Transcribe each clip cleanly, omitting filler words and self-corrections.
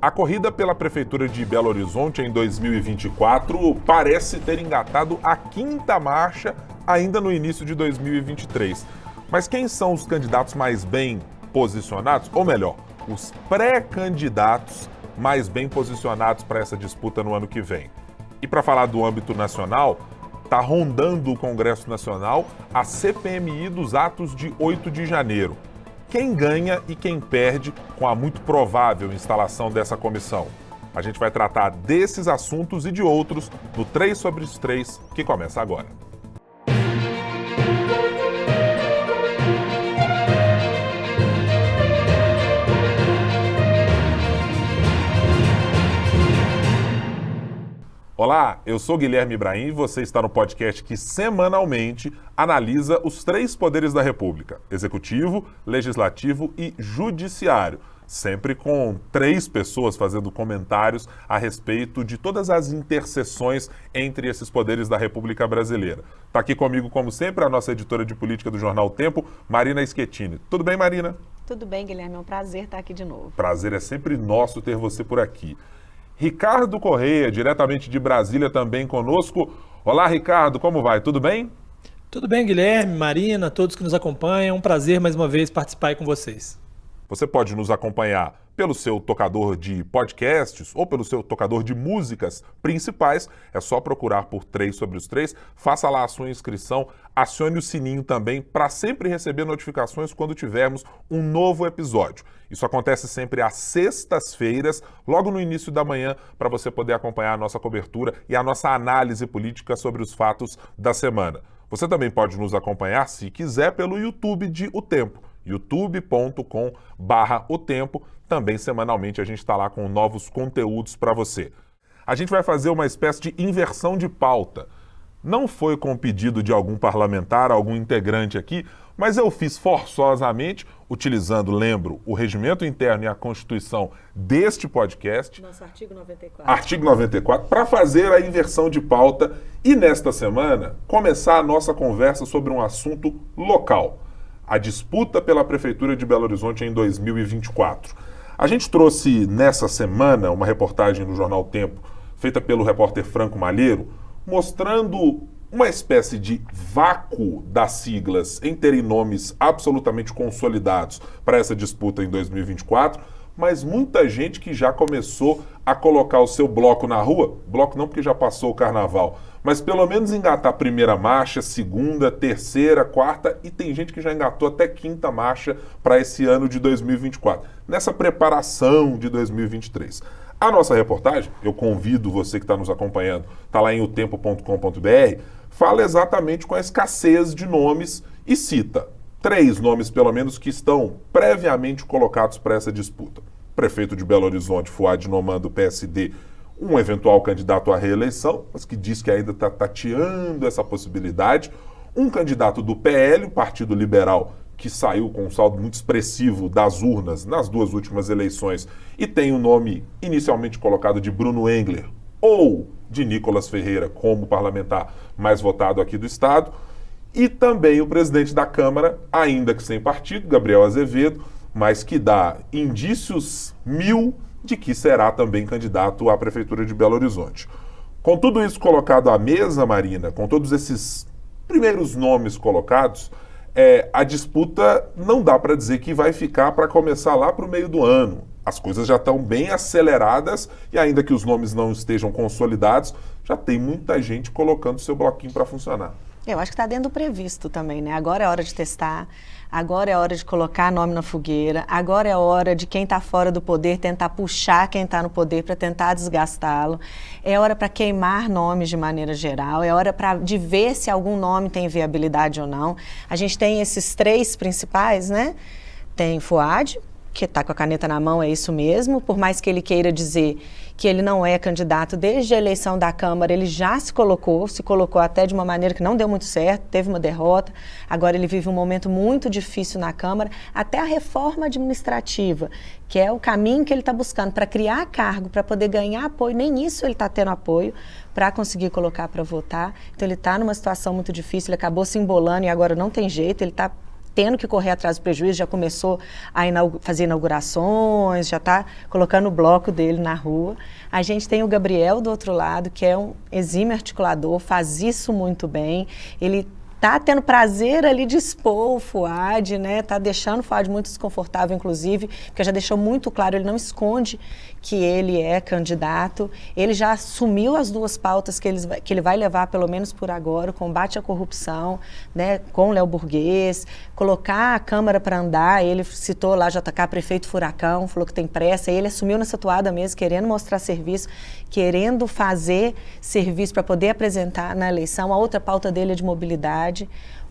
A corrida pela Prefeitura de Belo Horizonte em 2024 parece ter engatado a quinta marcha ainda no início de 2023. Mas quem são os candidatos mais bem posicionados? Ou melhor, os pré-candidatos mais bem posicionados para essa disputa no ano que vem? E para falar do âmbito nacional, está rondando o Congresso Nacional a CPMI dos atos de 8 de janeiro. Quem ganha e quem perde com a muito provável instalação dessa comissão? A gente vai tratar desses assuntos e de outros no 3 sobre os 3, que começa agora. Olá, eu sou Guilherme Ibrahim e você está no podcast que semanalmente analisa os 3 poderes da República: Executivo, Legislativo e Judiciário. Sempre com 3 pessoas fazendo comentários a respeito de todas as interseções entre esses poderes da República Brasileira. Está aqui comigo, como sempre, a nossa editora de política do Jornal Tempo, Marina Schettini. Tudo bem, Marina? Tudo bem, Guilherme. É um prazer estar aqui de novo. Prazer é sempre nosso ter você por aqui. Ricardo Correia, diretamente de Brasília, também conosco. Olá, Ricardo, como vai? Tudo bem? Tudo bem, Guilherme, Marina, todos que nos acompanham. É um prazer, mais uma vez, participar aí com vocês. Você pode nos acompanhar pelo seu tocador de podcasts ou pelo seu tocador de músicas principais. É só procurar por 3 sobre os 3. Faça lá a sua inscrição, acione o sininho também para sempre receber notificações quando tivermos um novo episódio. Isso acontece sempre às sextas-feiras, logo no início da manhã, para você poder acompanhar a nossa cobertura e a nossa análise política sobre os fatos da semana. Você também pode nos acompanhar, se quiser, pelo YouTube de O Tempo, youtube.com/O Tempo. Também semanalmente a gente está lá com novos conteúdos para você. A gente vai fazer uma espécie de inversão de pauta. Não foi com pedido de algum parlamentar, algum integrante aqui, mas eu fiz forçosamente, utilizando, lembro, o regimento interno e a Constituição deste podcast. Nosso artigo 94. Artigo 94, para fazer a inversão de pauta e, nesta semana, começar a nossa conversa sobre um assunto local: a disputa pela Prefeitura de Belo Horizonte em 2024. A gente trouxe nessa semana uma reportagem no Jornal Tempo, feita pelo repórter Franco Malheiro, mostrando uma espécie de vácuo das siglas em terem nomes absolutamente consolidados para essa disputa em 2024, mas muita gente que já começou a colocar o seu bloco na rua, bloco não porque já passou o carnaval, mas pelo menos engatar a primeira marcha, segunda, terceira, quarta, e tem gente que já engatou até quinta marcha para esse ano de 2024, nessa preparação de 2023. A nossa reportagem, eu convido você que está nos acompanhando, está lá em otempo.com.br, fala exatamente com a escassez de nomes e cita 3 nomes, pelo menos, que estão previamente colocados para essa disputa. Prefeito de Belo Horizonte, Fouad Noman, do PSD, um eventual candidato à reeleição, mas que diz que ainda está tateando essa possibilidade. Um candidato do PL, o Partido Liberal, que saiu com um saldo muito expressivo das urnas nas 2 últimas eleições e tem o nome inicialmente colocado de Bruno Engler ou de Nicolas Ferreira como parlamentar mais votado aqui do Estado. E também o presidente da Câmara, ainda que sem partido, Gabriel Azevedo, mas que dá indícios 1000 de que será também candidato à Prefeitura de Belo Horizonte. Com tudo isso colocado à mesa, Marina, com todos esses primeiros nomes colocados, a disputa não dá para dizer que vai ficar para começar lá para o meio do ano. As coisas já estão bem aceleradas e ainda que os nomes não estejam consolidados, já tem muita gente colocando seu bloquinho para funcionar. Eu acho que está dentro do previsto também, né? Agora é hora de testar, agora é hora de colocar nome na fogueira, agora é hora de quem está fora do poder tentar puxar quem está no poder para tentar desgastá-lo. É hora para queimar nomes de maneira geral, é hora de ver se algum nome tem viabilidade ou não. A gente tem esses 3 principais, né? Tem Fouad, que está com a caneta na mão, é isso mesmo, por mais que ele queira dizer que ele não é candidato desde a eleição da Câmara, ele já se colocou até de uma maneira que não deu muito certo, teve uma derrota, agora ele vive um momento muito difícil na Câmara, até a reforma administrativa, que é o caminho que ele está buscando para criar cargo, para poder ganhar apoio, nem isso ele está tendo apoio para conseguir colocar para votar, então ele está numa situação muito difícil, ele acabou se embolando e agora não tem jeito, ele está tendo que correr atrás do prejuízo, já começou a fazer inaugurações, já está colocando o bloco dele na rua. A gente tem o Gabriel do outro lado, que é um exímio articulador, faz isso muito bem. Ele está tendo prazer ali de expor o Fouad, né? Está deixando o Fouad muito desconfortável, inclusive, porque já deixou muito claro, ele não esconde que ele é candidato. Ele já assumiu as duas pautas que ele vai levar, pelo menos por agora, o combate à corrupção, né, com o Léo Burguês, colocar a Câmara para andar. Ele citou lá JK, prefeito furacão, falou que tem pressa. Ele assumiu nessa toada mesmo, querendo mostrar serviço, querendo fazer serviço para poder apresentar na eleição. A outra pauta dele é de mobilidade.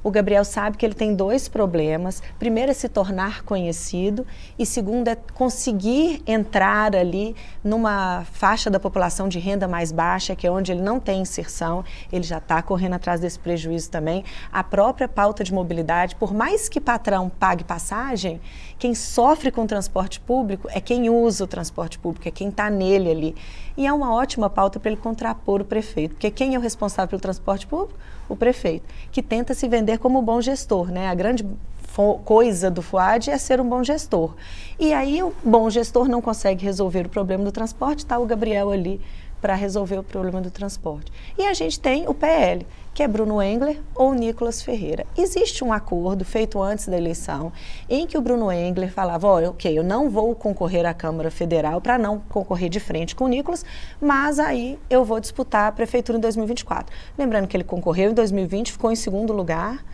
O Gabriel sabe que ele tem dois problemas. Primeiro é se tornar conhecido e segundo é conseguir entrar ali numa faixa da população de renda mais baixa, que é onde ele não tem inserção. Ele já está correndo atrás desse prejuízo também. A própria pauta de mobilidade, por mais que patrão pague passagem, quem sofre com o transporte público é quem usa o transporte público, é quem está nele ali. E é uma ótima pauta para ele contrapor o prefeito, porque quem é o responsável pelo transporte público? O prefeito, que tenta se vender como bom gestor, né? A grande coisa do Fouad é ser um bom gestor. E aí o bom gestor não consegue resolver o problema do transporte, está o Gabriel ali para resolver o problema do transporte. E a gente tem o PL, que é Bruno Engler ou Nicolas Ferreira. Existe um acordo feito antes da eleição em que o Bruno Engler falava, ok, eu não vou concorrer à Câmara Federal para não concorrer de frente com o Nicolas, mas aí eu vou disputar a prefeitura em 2024. Lembrando que ele concorreu em 2020, ficou em segundo lugar,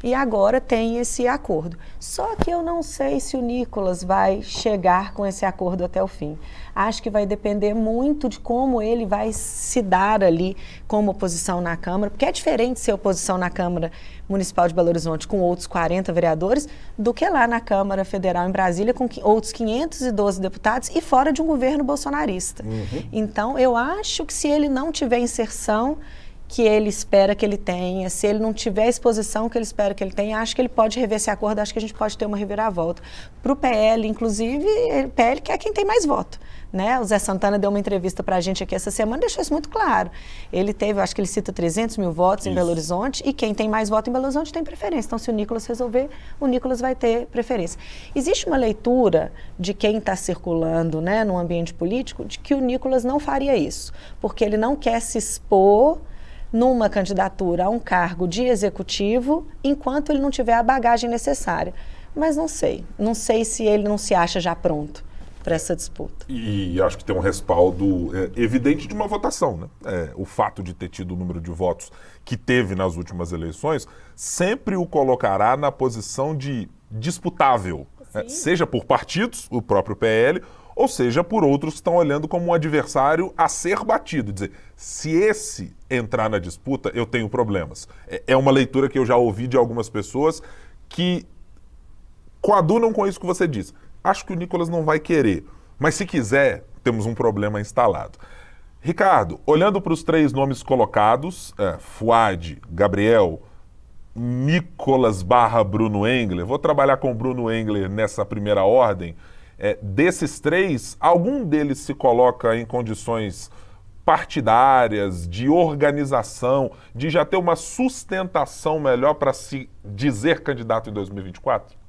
e agora tem esse acordo. Só que eu não sei se o Nicolas vai chegar com esse acordo até o fim. Acho que vai depender muito de como ele vai se dar ali como oposição na Câmara, porque é diferente ser oposição na Câmara Municipal de Belo Horizonte com outros 40 vereadores do que lá na Câmara Federal em Brasília com outros 512 deputados e fora de um governo bolsonarista. Então, eu acho que se ele não tiver inserção que ele espera que ele tenha, se ele não tiver a exposição que ele espera que ele tenha, acho que ele pode rever esse acordo, acho que a gente pode ter uma reviravolta. Para o PL, inclusive, o PL que é quem tem mais voto, né? O Zé Santana deu uma entrevista para a gente aqui essa semana, deixou isso muito claro. Ele teve, acho que ele cita 300 mil votos em Belo Horizonte, e quem tem mais voto em Belo Horizonte tem preferência. Então, se o Nicolas resolver, o Nicolas vai ter preferência. Existe uma leitura de quem está circulando, né, no ambiente político, de que o Nicolas não faria isso, porque ele não quer se expor numa candidatura a um cargo de executivo, enquanto ele não tiver a bagagem necessária. Mas não sei se ele não se acha já pronto para essa disputa. E acho que tem um respaldo evidente de uma votação, né? O fato de ter tido o número de votos que teve nas últimas eleições sempre o colocará na posição de disputável, seja por partidos, o próprio PL, ou seja por outros que estão olhando como um adversário a ser batido. Dizer, se esse entrar na disputa, eu tenho problemas. É uma leitura que eu já ouvi de algumas pessoas que coadunam com isso que você disse. Acho que o Nicolas não vai querer, mas se quiser, temos um problema instalado. Ricardo, olhando para os três nomes colocados, Fouad, Gabriel, Nicolas / Bruno Engler, vou trabalhar com o Bruno Engler nessa primeira ordem. Desses três, algum deles se coloca em condições partidárias, de organização, de já ter uma sustentação melhor para se dizer candidato em 2024?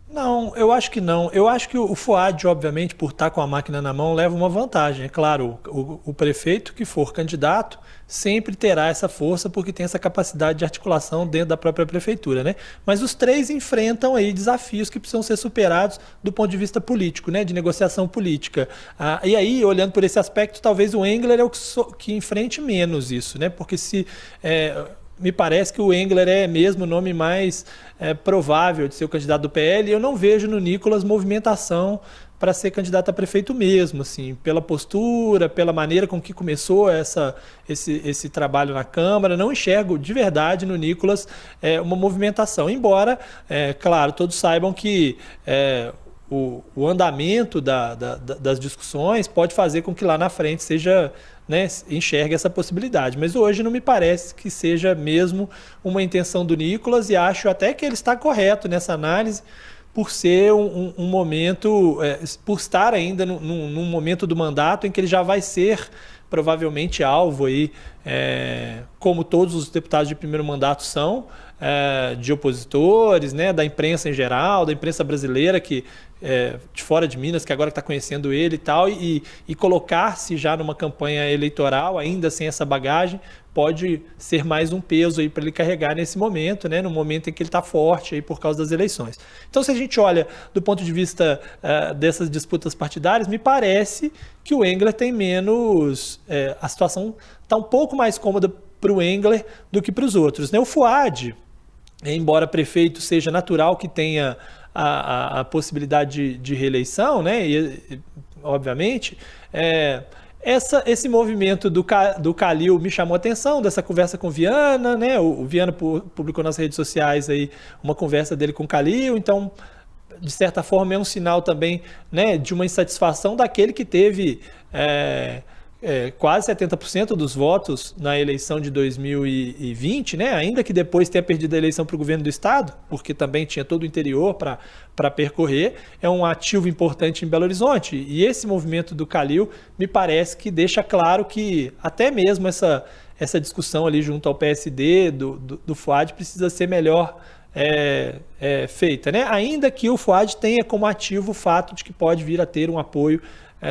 Não, eu acho que não. Eu acho que o Fouad, obviamente, por estar com a máquina na mão, leva uma vantagem. É claro, o prefeito que for candidato sempre terá essa força porque tem essa capacidade de articulação dentro da própria prefeitura, né? Mas os três enfrentam aí desafios que precisam ser superados do ponto de vista político, né? De negociação política. E aí, olhando por esse aspecto, talvez o Engler é o que enfrente menos isso, né? Porque me parece que o Engler é mesmo o nome mais provável de ser o candidato do PL, e eu não vejo no Nicolas movimentação para ser candidato a prefeito mesmo, assim, pela postura, pela maneira com que começou esse trabalho na Câmara. Não enxergo de verdade no Nicolas uma movimentação, embora, claro, todos saibam que o andamento das discussões pode fazer com que lá na frente seja, né, enxergue essa possibilidade. Mas hoje não me parece que seja mesmo uma intenção do Nicolas, e acho até que ele está correto nessa análise, por ser um momento, por estar ainda num momento do mandato em que ele já vai ser provavelmente alvo aí, como todos os deputados de primeiro mandato são, de opositores, né, da imprensa em geral, da imprensa brasileira de fora de Minas, que agora está conhecendo ele e tal, e colocar-se já numa campanha eleitoral, ainda sem essa bagagem, pode ser mais um peso aí para ele carregar nesse momento, né, no momento em que ele está forte aí por causa das eleições. Então, se a gente olha do ponto de vista dessas disputas partidárias, me parece que o Engler tem menos... a situação está um pouco mais cômoda para o Engler do que para os outros, né? O Fouad, embora prefeito, seja natural que tenha a possibilidade de reeleição, né? E, obviamente, esse movimento do Calil me chamou a atenção, dessa conversa com o Viana, né? O Viana publicou nas redes sociais aí uma conversa dele com o Calil, então, de certa forma, é um sinal também, né, de uma insatisfação daquele que teve quase 70% dos votos na eleição de 2020, né? Ainda que depois tenha perdido a eleição para o governo do estado, porque também tinha todo o interior para percorrer, é um ativo importante em Belo Horizonte. E esse movimento do Calil me parece que deixa claro que até mesmo essa discussão ali junto ao PSD do Fouad precisa ser melhor feita, né? Ainda que o Fouad tenha como ativo o fato de que pode vir a ter um apoio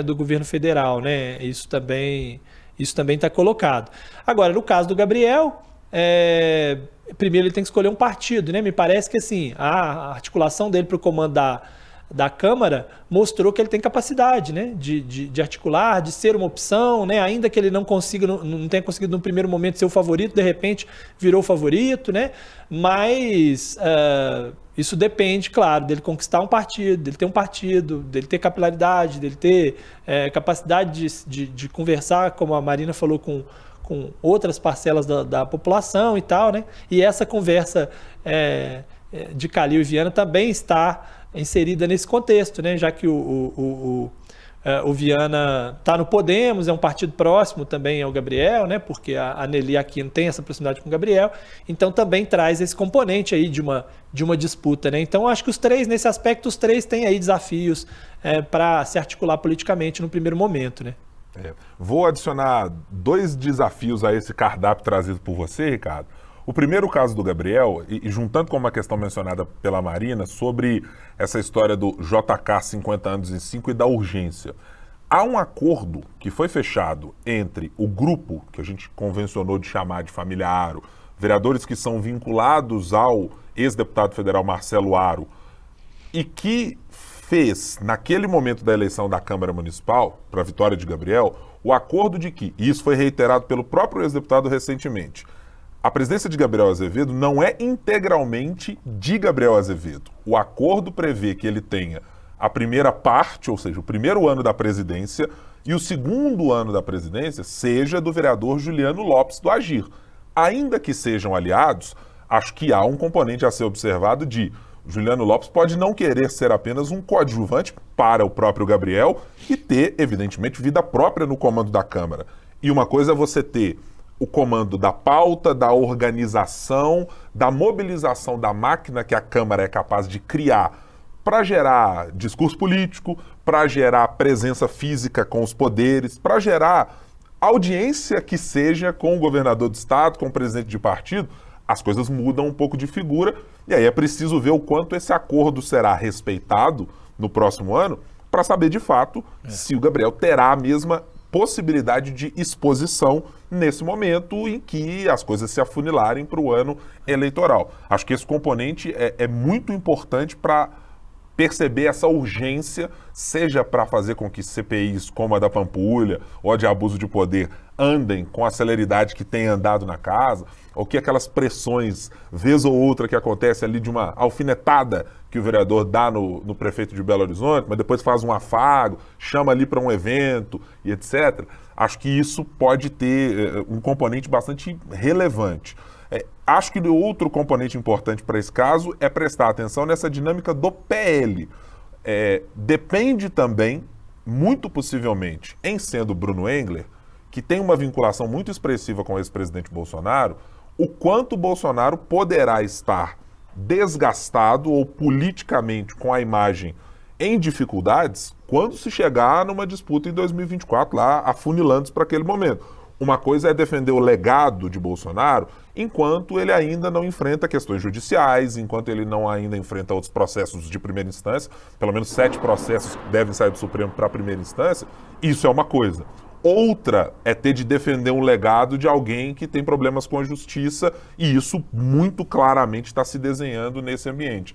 do governo federal, né? Isso também está colocado. Agora, no caso do Gabriel, primeiro ele tem que escolher um partido, né? Me parece que assim, a articulação dele para o comando da Câmara mostrou que ele tem capacidade, né, de articular, de ser uma opção, né, ainda que ele não tenha conseguido no primeiro momento ser o favorito, de repente virou o favorito, né, mas isso depende, claro, dele conquistar um partido, dele ter um partido, dele ter capilaridade, dele ter capacidade de conversar, como a Marina falou, com outras parcelas da população e tal, né, e essa conversa de Calil e Viana também está inserida nesse contexto, né? Já que o Viana está no Podemos, é um partido próximo também ao Gabriel, né? Porque a Nelly Aquino tem essa proximidade com o Gabriel, então também traz esse componente aí de uma disputa, né? Então acho que os três, nesse aspecto, os três têm aí desafios para se articular politicamente no primeiro momento, né? Vou adicionar 2 desafios a esse cardápio trazido por você, Ricardo. O primeiro caso do Gabriel, e juntando com uma questão mencionada pela Marina, sobre essa história do JK 50 anos em 5 e da urgência. Há um acordo que foi fechado entre o grupo, que a gente convencionou de chamar de família Aro, vereadores que são vinculados ao ex-deputado federal Marcelo Aro, e que fez, naquele momento da eleição da Câmara Municipal, para a vitória de Gabriel, o acordo de que, e isso foi reiterado pelo próprio ex-deputado recentemente, a presidência de Gabriel Azevedo não é integralmente de Gabriel Azevedo. O acordo prevê que ele tenha a primeira parte, ou seja, o primeiro ano da presidência, e o segundo ano da presidência seja do vereador Juliano Lopes do Agir. Ainda que sejam aliados, acho que há um componente a ser observado de Juliano Lopes pode não querer ser apenas um coadjuvante para o próprio Gabriel e ter, evidentemente, vida própria no comando da Câmara. E uma coisa é você ter o comando da pauta, da organização, da mobilização da máquina que a Câmara é capaz de criar para gerar discurso político, para gerar presença física com os poderes, para gerar audiência que seja com o governador do estado, com o presidente de partido. As coisas mudam um pouco de figura e aí é preciso ver o quanto esse acordo será respeitado no próximo ano para saber de fato se o Gabriel terá a mesma possibilidade de exposição nesse momento em que as coisas se afunilarem para o ano eleitoral. Acho que esse componente é muito importante para perceber essa urgência, seja para fazer com que CPIs como a da Pampulha ou a de abuso de poder andem com a celeridade que tem andado na casa, ou que aquelas pressões, vez ou outra, que acontece ali de uma alfinetada que o vereador dá no prefeito de Belo Horizonte, mas depois faz um afago, chama ali para um evento e etc. Acho que isso pode ter um componente bastante relevante. Acho que o outro componente importante para esse caso é prestar atenção nessa dinâmica do PL. Depende também, muito possivelmente, em sendo Bruno Engler, que tem uma vinculação muito expressiva com o ex-presidente Bolsonaro, o quanto Bolsonaro poderá estar desgastado ou politicamente com a imagem em dificuldades quando se chegar numa disputa em 2024, lá afunilando para aquele momento. Uma coisa é defender o legado de Bolsonaro enquanto ele ainda não enfrenta questões judiciais, enquanto ele não ainda enfrenta outros processos de primeira instância, pelo menos 7 processos devem sair do Supremo para a primeira instância, isso é uma coisa. Outra é ter de defender um legado de alguém que tem problemas com a justiça, e isso muito claramente está se desenhando nesse ambiente.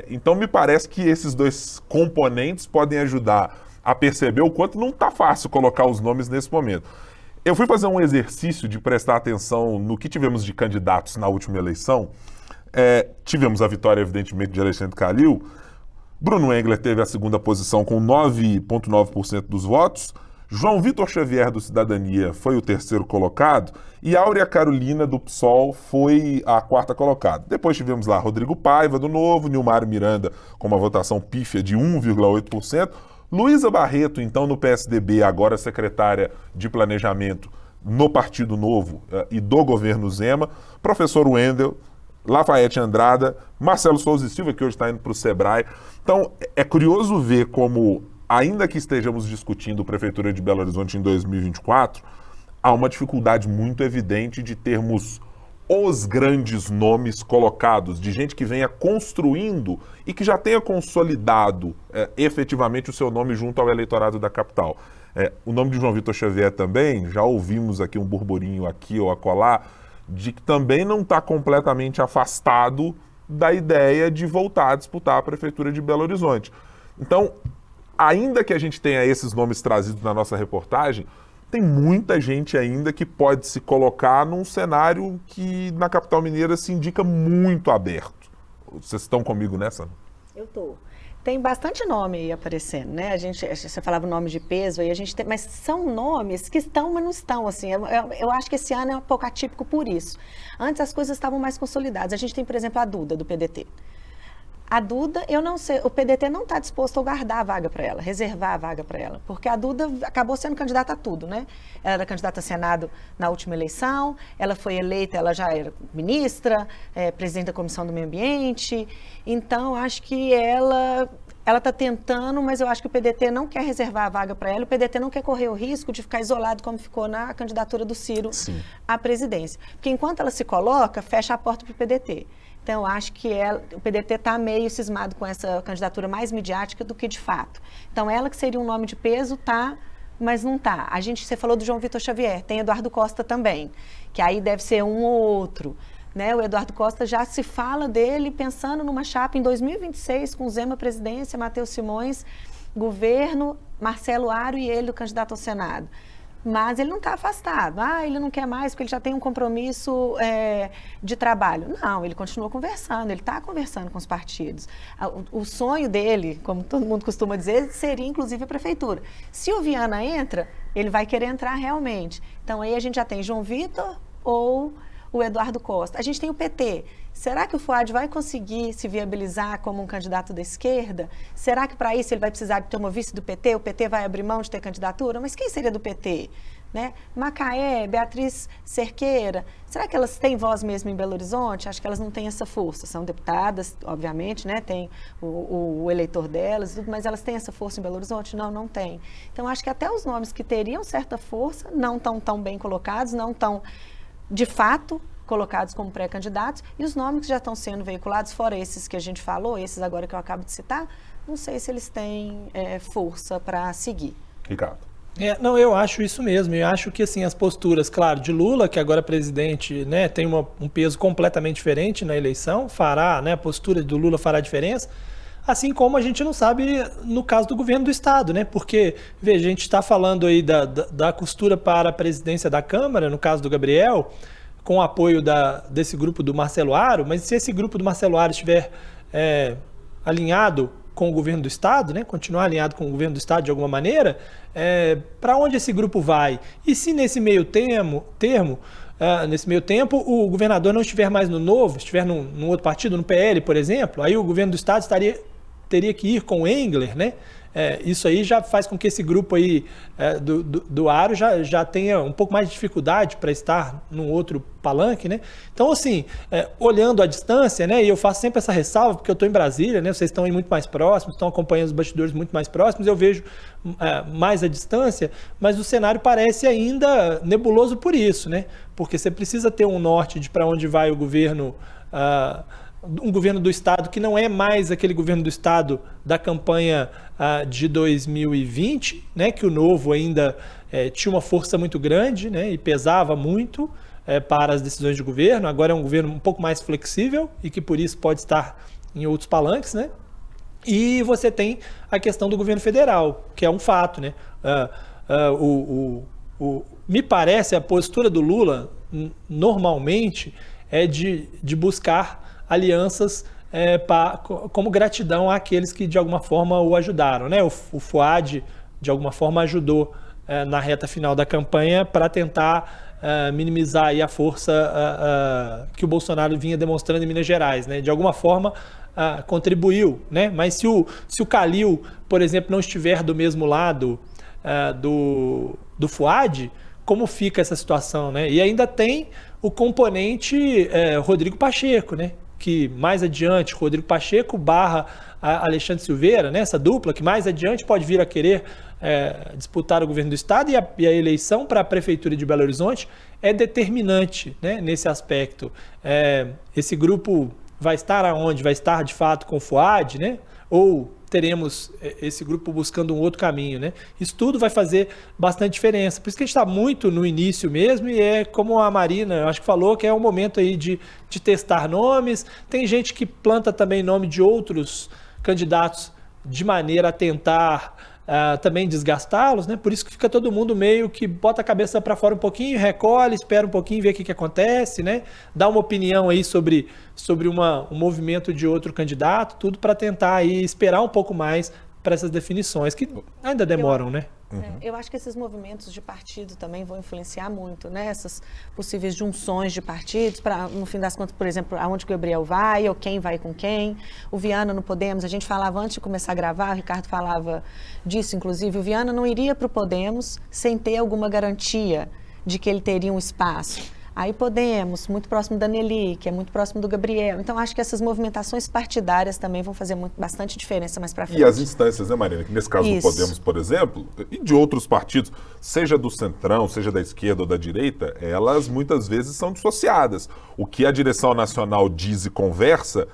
Então me parece que esses 2 componentes podem ajudar a perceber o quanto não está fácil colocar os nomes nesse momento. Eu fui fazer um exercício de prestar atenção no que tivemos de candidatos na última eleição. Tivemos a vitória, evidentemente, de Alexandre Calil. Bruno Engler teve a segunda posição com 9,9% dos votos. João Vitor Xavier, do Cidadania, foi o terceiro colocado. E Áurea Carolina, do PSOL, foi a quarta colocada. Depois tivemos lá Rodrigo Paiva, do Novo, Nilmário Miranda, com uma votação pífia de 1,8%. Luísa Barreto, então, no PSDB, agora secretária de Planejamento no Partido Novo e do governo Zema, professor Wendel, Lafayette Andrada, Marcelo Souza e Silva, que hoje está indo para o Sebrae. Então, é curioso ver como, ainda que estejamos discutindo Prefeitura de Belo Horizonte em 2024, há uma dificuldade muito evidente de termos os grandes nomes colocados, de gente que venha construindo e que já tenha consolidado efetivamente o seu nome junto ao eleitorado da capital. O nome de João Vitor Xavier também, já ouvimos aqui um burburinho aqui ou acolá, de que também não está completamente afastado da ideia de voltar a disputar a Prefeitura de Belo Horizonte. Então, ainda que a gente tenha esses nomes trazidos na nossa reportagem, tem muita gente ainda que pode se colocar num cenário que na capital mineira se indica muito aberto. Vocês estão comigo nessa? Eu tô. Tem bastante nome aí aparecendo, né? Você falava nome de peso aí, mas são nomes que estão, mas não estão, assim. Eu acho que esse ano é um pouco atípico por isso. Antes as coisas estavam mais consolidadas. A gente tem, por exemplo, a Duda, do PDT. A Duda, eu não sei, o PDT não está disposto a guardar a vaga para ela, reservar a vaga para ela, porque a Duda acabou sendo candidata a tudo, né? Ela era candidata a Senado na última eleição, ela foi eleita, ela já era ministra, presidente da Comissão do Meio Ambiente, então acho que ela está tentando, mas eu acho que o PDT não quer reservar a vaga para ela, o PDT não quer correr o risco de ficar isolado como ficou na candidatura do Ciro à presidência, porque enquanto ela se coloca, fecha a porta para o PDT. Então, eu acho que o PDT está meio cismado com essa candidatura mais midiática do que de fato. Então, ela que seria um nome de peso, tá, mas não tá. Você falou do João Vitor Xavier, tem Eduardo Costa também, que aí deve ser um ou outro. Né? O Eduardo Costa já se fala dele pensando numa chapa em 2026 com Zema presidência, Matheus Simões, governo, Marcelo Aro e ele, o candidato ao Senado. Mas ele não está afastado. Ele não quer mais porque ele já tem um compromisso de trabalho. Não, ele continua conversando, ele está conversando com os partidos. O sonho dele, como todo mundo costuma dizer, seria inclusive a prefeitura. Se o Viana entra, ele vai querer entrar realmente. Então aí a gente já tem João Vitor ou o Eduardo Costa. A gente tem o PT. Será que o Fuad vai conseguir se viabilizar como um candidato da esquerda? Será que para isso ele vai precisar de ter uma vice do PT? O PT vai abrir mão de ter candidatura? Mas quem seria do PT? Né? Macaé, Beatriz Cerqueira, será que elas têm voz mesmo em Belo Horizonte? Acho que elas não têm essa força. São deputadas, obviamente, né? Tem o eleitor delas, mas elas têm essa força em Belo Horizonte? Não, não tem. Então, acho que até os nomes que teriam certa força não estão tão bem colocados, não estão, de fato, colocados como pré-candidatos, e os nomes que já estão sendo veiculados, fora esses que a gente falou, esses agora que eu acabo de citar, não sei se eles têm força para seguir. Ricardo. Não, eu acho isso mesmo. Eu acho que assim, as posturas, claro, de Lula, que agora é presidente, né, tem um peso completamente diferente na eleição, a postura do Lula fará diferença, assim como a gente não sabe no caso do governo do Estado, né? Porque, veja, a gente está falando aí da costura para a presidência da Câmara, no caso do Gabriel, com o apoio desse grupo do Marcelo Aro, mas se esse grupo do Marcelo Aro estiver alinhado com o governo do Estado, né, continuar alinhado com o governo do Estado de alguma maneira, para onde esse grupo vai? E se nesse meio tempo, o governador não estiver mais no Novo, estiver num outro partido, no PL, por exemplo, aí o governo do Estado teria que ir com o Engler, né, isso aí já faz com que esse grupo aí do Aro já tenha um pouco mais de dificuldade para estar num outro palanque, né? Então, assim, olhando à distância, né? E eu faço sempre essa ressalva, porque eu estou em Brasília, né? Vocês estão aí muito mais próximos, estão acompanhando os bastidores muito mais próximos, eu vejo mais à distância, mas o cenário parece ainda nebuloso por isso, né? Porque você precisa ter um norte de para onde vai o governo, um governo do Estado que não é mais aquele governo do Estado da campanha de 2020, né, que o Novo ainda tinha uma força muito grande, né, e pesava muito para as decisões de governo. Agora é um governo um pouco mais flexível e que por isso pode estar em outros palanques, né? E você tem a questão do governo federal, que é um fato, né? Me parece a postura do Lula normalmente é de buscar alianças como gratidão àqueles que de alguma forma o ajudaram, né? O Fuad de alguma forma ajudou na reta final da campanha para tentar minimizar aí a força que o Bolsonaro vinha demonstrando em Minas Gerais, né? De alguma forma contribuiu, né? Mas se o Calil, por exemplo, não estiver do mesmo lado do Fuad, como fica essa situação, né? E ainda tem o componente Rodrigo Pacheco, né? Que mais adiante, Rodrigo Pacheco barra Alexandre Silveira, né? Essa dupla que mais adiante pode vir a querer disputar o governo do Estado e a eleição para a Prefeitura de Belo Horizonte é determinante, né? Nesse aspecto. Esse grupo vai estar aonde? Vai estar de fato com o Fuad, né? Ou teremos esse grupo buscando um outro caminho, né? Isso tudo vai fazer bastante diferença. Por isso que a gente está muito no início mesmo e é como a Marina, eu acho que falou, que é um momento aí de testar nomes. Tem gente que planta também nome de outros candidatos de maneira a tentar também desgastá-los, né? Por isso que fica todo mundo meio que bota a cabeça para fora um pouquinho, recolhe, espera um pouquinho, vê o que acontece, né? Dá uma opinião aí sobre um movimento de outro candidato, tudo para tentar aí esperar um pouco mais para essas definições, que ainda demoram, né? Eu acho que esses movimentos de partido também vão influenciar muito, né? Essas possíveis junções de partidos, para, no fim das contas, por exemplo, aonde que o Gabriel vai, ou quem vai com quem. O Viana no Podemos, a gente falava antes de começar a gravar, o Ricardo falava disso, inclusive, o Viana não iria para o Podemos sem ter alguma garantia de que ele teria um espaço. Aí Podemos, muito próximo da Nelly, que é muito próximo do Gabriel. Então, acho que essas movimentações partidárias também vão fazer bastante diferença mais para frente. E as instâncias, né, Marina? Que nesse caso do Podemos, por exemplo, e de outros partidos, seja do centrão, seja da esquerda ou da direita, elas muitas vezes são dissociadas. O que a direção nacional diz e conversa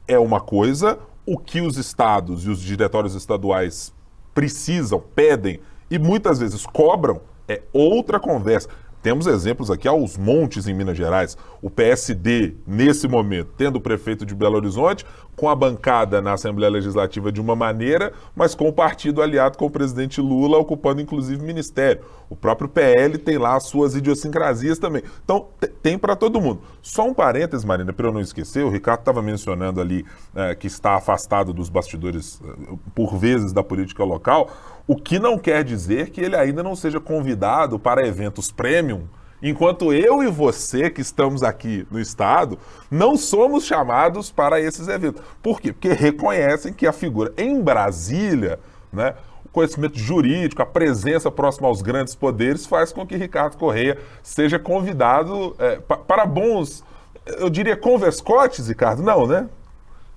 é uma coisa, o que os estados e os diretórios estaduais precisam, pedem e muitas vezes cobram é outra conversa. Temos exemplos aqui aos montes em Minas Gerais. O PSD, nesse momento, tendo o prefeito de Belo Horizonte, com a bancada na Assembleia Legislativa de uma maneira, mas com o partido aliado com o presidente Lula, ocupando inclusive ministério. O próprio PL tem lá as suas idiosincrasias também. Então, tem para todo mundo. Só um parênteses, Marina, para eu não esquecer, o Ricardo estava mencionando ali que está afastado dos bastidores, por vezes, da política local, o que não quer dizer que ele ainda não seja convidado para eventos premium, enquanto eu e você, que estamos aqui no Estado, não somos chamados para esses eventos. Por quê? Porque reconhecem que a figura em Brasília, né, o conhecimento jurídico, a presença próxima aos grandes poderes, faz com que Ricardo Correia seja convidado para bons, eu diria, converscotes, Ricardo? Não, né?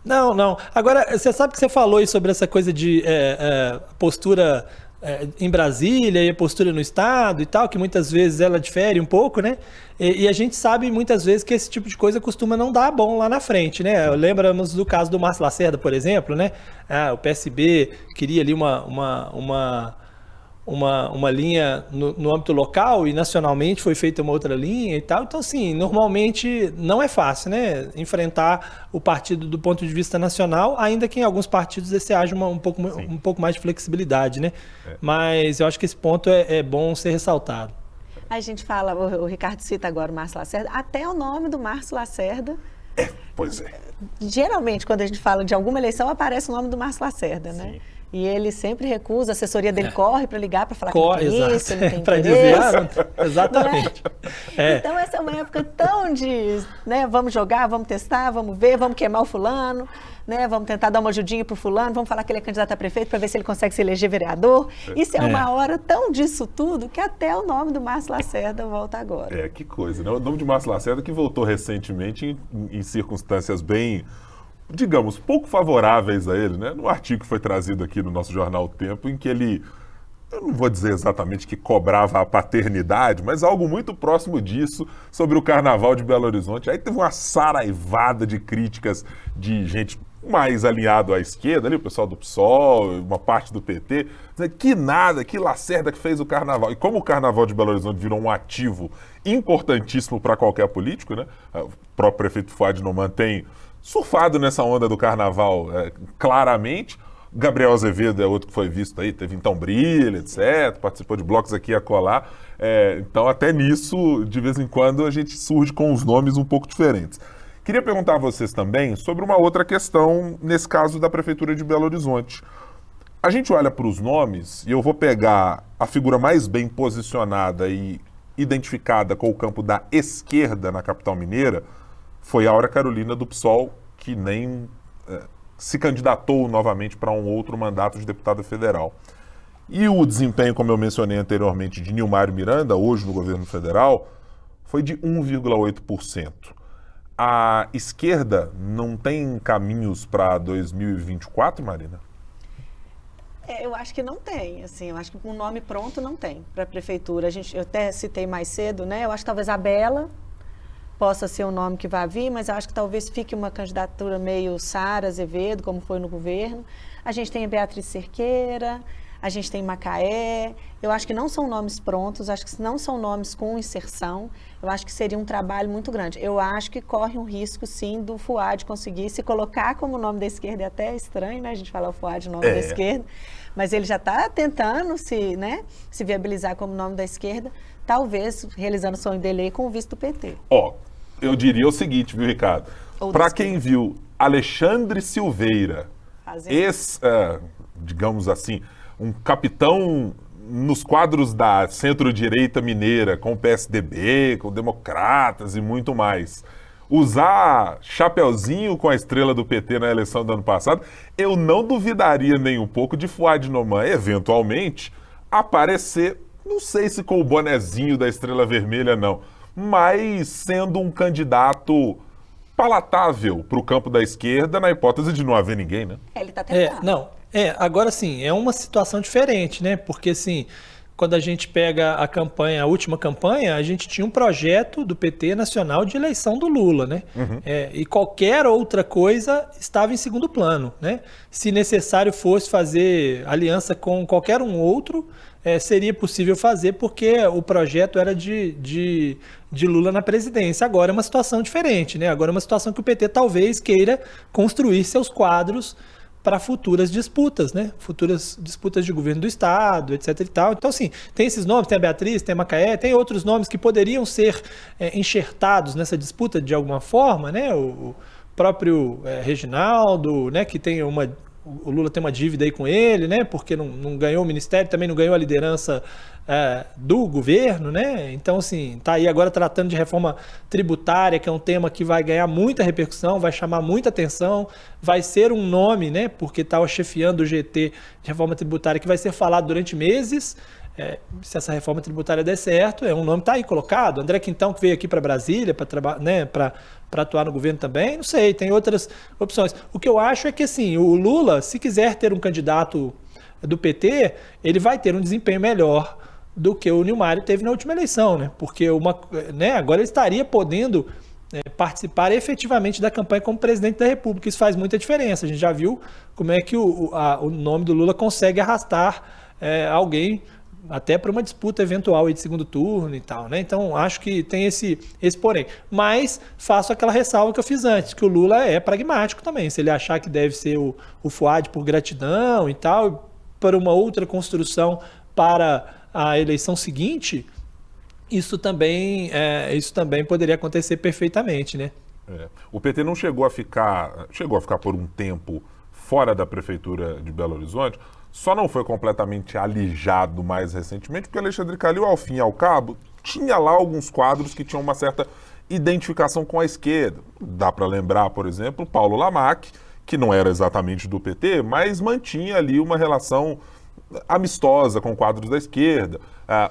Não. Agora, você sabe que você falou aí sobre essa coisa de postura em Brasília e a postura no Estado e tal, que muitas vezes ela difere um pouco, né? E a gente sabe muitas vezes que esse tipo de coisa costuma não dar bom lá na frente, né? Lembramos do caso do Márcio Lacerda, por exemplo, né? O PSB queria ali uma linha no âmbito local e nacionalmente foi feita uma outra linha e tal. Então, assim, normalmente não é fácil, né, enfrentar o partido do ponto de vista nacional, ainda que em alguns partidos esse haja um pouco mais de flexibilidade, né? Mas eu acho que esse ponto é bom ser ressaltado. A gente fala, o Ricardo cita agora o Márcio Lacerda, até o nome do Márcio Lacerda. Pois é. Geralmente, quando a gente fala de alguma eleição, aparece o nome do Márcio Lacerda, né? E ele sempre recusa, a assessoria dele corre para ligar, para falar que não tem isso, ele tem para interesse. dizer, exatamente. Então essa é uma época tão de, né, vamos jogar, vamos testar, vamos ver, vamos queimar o fulano, né, vamos tentar dar uma ajudinha pro fulano, vamos falar que ele é candidato a prefeito para ver se ele consegue se eleger vereador. Isso é uma hora tão disso tudo que até o nome do Márcio Lacerda volta agora. Que coisa, né? O nome de Márcio Lacerda que voltou recentemente em circunstâncias bem, digamos, pouco favoráveis a ele, né? No artigo que foi trazido aqui no nosso jornal O Tempo, em que ele, eu não vou dizer exatamente que cobrava a paternidade, mas algo muito próximo disso sobre o Carnaval de Belo Horizonte. Aí teve uma saraivada de críticas de gente mais alinhado à esquerda, ali, o pessoal do PSOL, uma parte do PT, dizendo que nada, que Lacerda que fez o Carnaval. E como o Carnaval de Belo Horizonte virou um ativo importantíssimo para qualquer político, né? O próprio prefeito Fuad Noman tem surfado nessa onda do Carnaval claramente. Gabriel Azevedo é outro que foi visto aí, teve Então Brilha, etc., participou de blocos aqui e acolá. Então até nisso, de vez em quando, a gente surge com os nomes um pouco diferentes. Queria perguntar a vocês também sobre uma outra questão, nesse caso da Prefeitura de Belo Horizonte. A gente olha para os nomes, e eu vou pegar a figura mais bem posicionada e identificada com o campo da esquerda na capital mineira, foi a Áurea Carolina do PSOL, que nem se candidatou novamente para um outro mandato de deputada federal. E o desempenho, como eu mencionei anteriormente, de Nilmário Miranda, hoje no governo federal, foi de 1,8%. A esquerda não tem caminhos para 2024, Marina? Eu acho que não tem, assim, eu acho que um nome pronto não tem para a prefeitura. Eu até citei mais cedo, né? Eu acho que talvez a Bela possa ser um nome que vai vir, mas eu acho que talvez fique uma candidatura meio Sara Azevedo, como foi no governo. A gente tem a Beatriz Cerqueira, a gente tem Macaé. Eu acho que não são nomes prontos, acho que não são nomes com inserção. Eu acho que seria um trabalho muito grande. Eu acho que corre um risco, sim, do Fuad conseguir se colocar como nome da esquerda. É até estranho, né, a gente falar o Fuad nome da esquerda, mas ele já está tentando se viabilizar como nome da esquerda, talvez realizando o sonho dele aí com o visto do PT. Eu diria o seguinte, viu, Ricardo? Para quem viu Alexandre Silveira, digamos assim, um capitão nos quadros da centro-direita mineira, com o PSDB, com democratas e muito mais, usar chapeuzinho com a estrela do PT na eleição do ano passado, eu não duvidaria nem um pouco de Fuad Noman, eventualmente, aparecer, não sei se com o bonezinho da estrela vermelha, não, mas sendo um candidato palatável para o campo da esquerda, na hipótese de não haver ninguém, né? Ele está tentando. Agora sim, é uma situação diferente, né? Porque assim, quando a gente pega a última campanha, a gente tinha um projeto do PT nacional de eleição do Lula, né? E qualquer outra coisa estava em segundo plano, né? Se necessário fosse fazer aliança com qualquer um outro, seria possível fazer, porque o projeto era de Lula na presidência. Agora é uma situação diferente, né? Agora é uma situação que o PT talvez queira construir seus quadros para futuras disputas, né? Futuras disputas de governo do Estado, etc. e tal. Então, assim, tem esses nomes, tem a Beatriz, tem a Macaé, tem outros nomes que poderiam ser enxertados nessa disputa de alguma forma, né? O próprio Reginaldo, né? Que tem o Lula tem uma dívida aí com ele, né? Porque não ganhou o ministério, também não ganhou a liderança do governo, né? Então, assim, está aí agora tratando de reforma tributária, que é um tema que vai ganhar muita repercussão, vai chamar muita atenção, vai ser um nome, né? Porque estava chefiando o GT de reforma tributária que vai ser falado durante meses. Se essa reforma tributária der certo, um nome está aí colocado. André Quintão, que veio aqui para Brasília para atuar no governo também, não sei, tem outras opções. O que eu acho é que, assim, o Lula, se quiser ter um candidato do PT, ele vai ter um desempenho melhor do que o Nilmário teve na última eleição, né? Porque agora ele estaria podendo participar efetivamente da campanha como presidente da República. Isso faz muita diferença. A gente já viu como é que o nome do Lula consegue arrastar alguém até para uma disputa eventual aí de segundo turno e tal, né? Então, acho que tem esse porém. Mas faço aquela ressalva que eu fiz antes, que o Lula é pragmático também. Se ele achar que deve ser o Fuad por gratidão e tal, para uma outra construção para a eleição seguinte, isso também poderia acontecer perfeitamente, né? O PT não chegou a ficar por um tempo fora da Prefeitura de Belo Horizonte, só não foi completamente alijado mais recentemente, porque Alexandre Calil, ao fim e ao cabo, tinha lá alguns quadros que tinham uma certa identificação com a esquerda. Dá para lembrar, por exemplo, Paulo Lamaque, que não era exatamente do PT, mas mantinha ali uma relação amistosa com quadros da esquerda.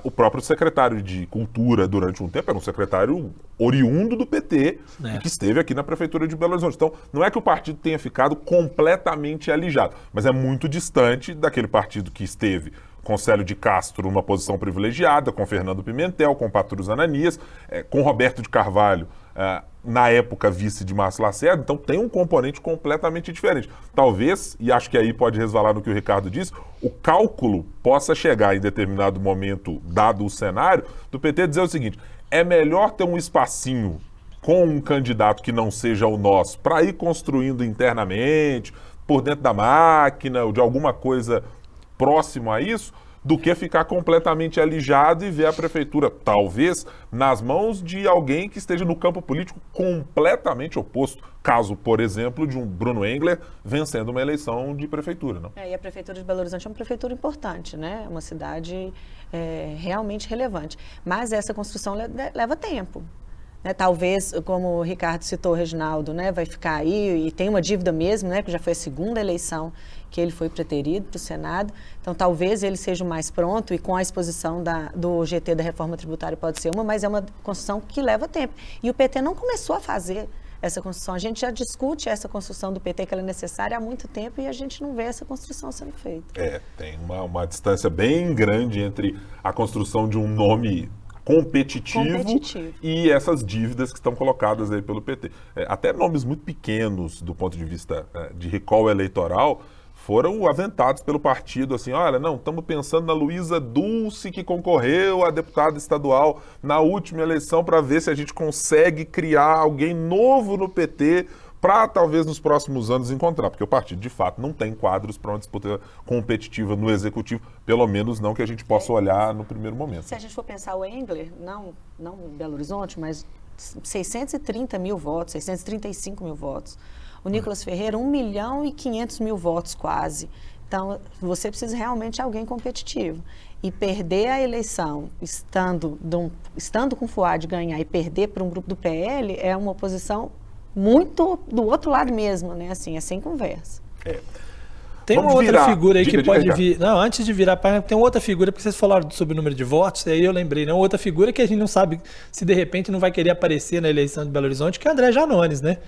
O próprio secretário de Cultura, durante um tempo, era um secretário oriundo do PT e que esteve aqui na Prefeitura de Belo Horizonte. Então, não é que o partido tenha ficado completamente alijado, mas é muito distante daquele partido que esteve com Célio de Castro numa posição privilegiada, com Fernando Pimentel, com Patrus Ananias, com Roberto de Carvalho, na época vice de Márcio Lacerda. Então tem um componente completamente diferente. Talvez, e acho que aí pode resvalar no que o Ricardo disse, o cálculo possa chegar em determinado momento, dado o cenário, do PT dizer o seguinte: é melhor ter um espacinho com um candidato que não seja o nosso, para ir construindo internamente, por dentro da máquina, ou de alguma coisa próximo a isso, do que ficar completamente alijado e ver a prefeitura, talvez, nas mãos de alguém que esteja no campo político completamente oposto. Caso, por exemplo, de um Bruno Engler vencendo uma eleição de prefeitura. Não? E a prefeitura de Belo Horizonte é uma prefeitura importante, né? Uma cidade realmente relevante. Mas essa construção leva tempo. Né, talvez, como o Ricardo citou, o Reginaldo, né, vai ficar aí e tem uma dívida mesmo, né, que já foi a segunda eleição que ele foi preterido para o Senado. Então, talvez ele seja o mais pronto e com a exposição do GT da reforma tributária pode ser uma, mas é uma construção que leva tempo. E o PT não começou a fazer essa construção. A gente já discute essa construção do PT, que ela é necessária há muito tempo, e a gente não vê essa construção sendo feita. Tem uma distância bem grande entre a construção de um nome competitivo e essas dívidas que estão colocadas aí pelo PT. Até nomes muito pequenos do ponto de vista de recall eleitoral foram aventados pelo partido, assim, olha, não, estamos pensando na Luísa Dulce, que concorreu a deputada estadual na última eleição, para ver se a gente consegue criar alguém novo no PT para talvez nos próximos anos encontrar, porque o partido de fato não tem quadros para uma disputa competitiva no executivo, pelo menos não que a gente possa olhar no primeiro momento. Se a gente for pensar o Engler, não em Belo Horizonte, mas 630 mil votos, 635 mil votos. O Nicolas Ferreira, 1.500.000 votos quase. Então, você precisa realmente de alguém competitivo. E perder a eleição, estando com o Fuad ganhar e perder para um grupo do PL, é uma oposição muito do outro lado mesmo, né? Assim, é sem conversa. Tem uma outra figura aí que pode vir. Não, antes de virar página, tem outra figura, porque vocês falaram sobre o número de votos, aí eu lembrei, né? Outra figura que a gente não sabe se de repente não vai querer aparecer na eleição de Belo Horizonte, que é o André Janones, né?